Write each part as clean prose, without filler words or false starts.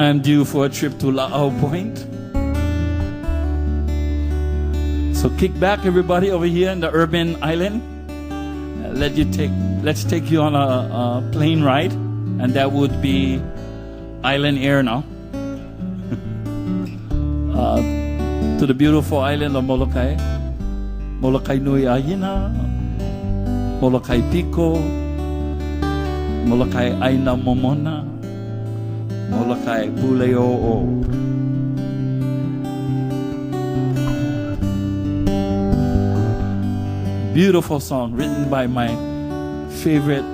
I'm due for a trip to Laao Point. So kick back, everybody, over here in the urban island. Let's take you on a plane ride, and that would be Island Air now. To the beautiful island of Molokai. Molokai Nui Ayina, Molokai Pico, Molokai Aina Momona, Molokai Puleo'o. Beautiful song written by my favorite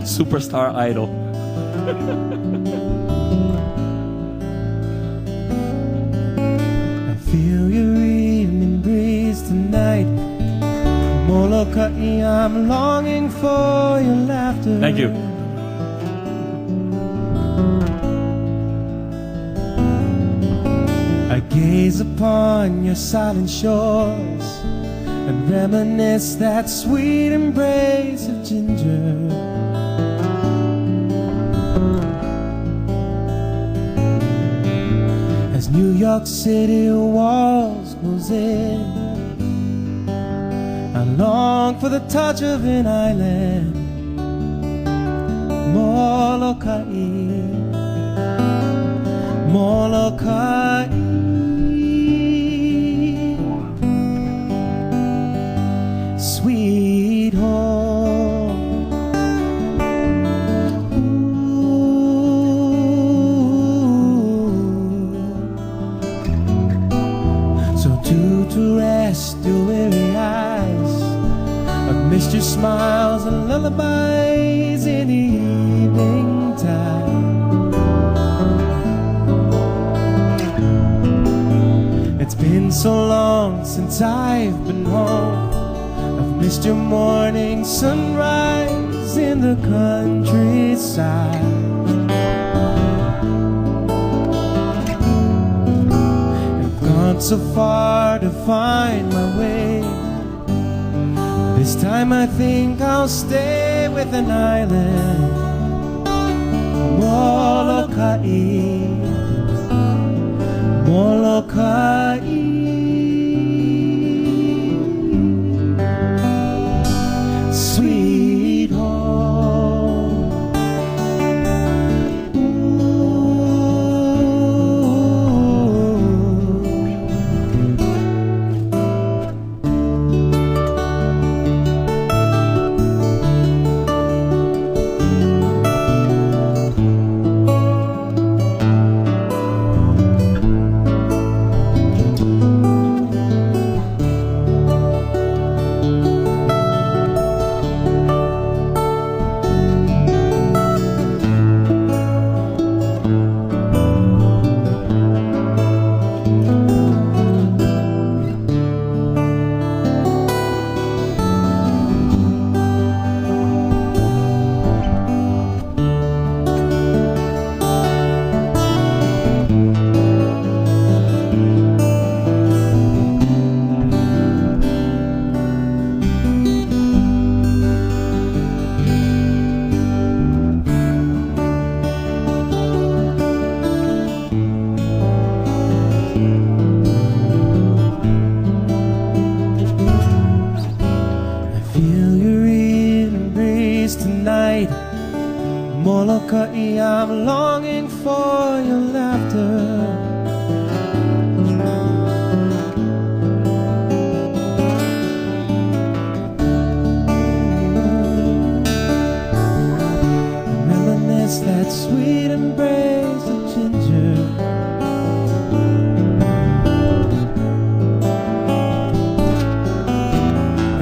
superstar idol. I feel your evening breeze tonight. Molokai, I'm longing for your laughter. Thank you. I gaze upon your silent shores and reminisce that sweet embrace of ginger. As New York City walls close in, I long for the touch of an island. Molokai, Molokai. Sweet home. So to rest your weary eyes, I've missed your smiles and lullabies in the evening time. It's been so long since I've been home. Missed your morning sunrise in the countryside. I've gone so far to find my way. This time I think I'll stay with an island. Molokai, Molokai. Sweet home. Tonight, Molokai, I'm longing for your laughter. Reminisce that sweet embrace of ginger.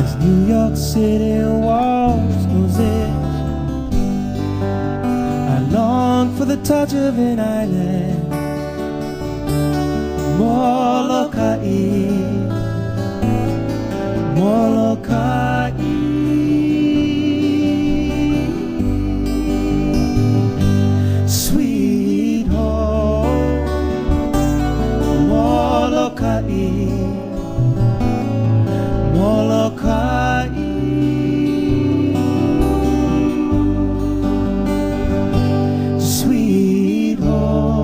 As New York City walls close in, for the touch of an island. Molokai, Molokai. Sweet home. Molokai, Molokai. Sweet home.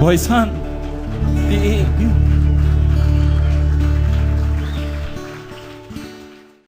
Boys Hunt. You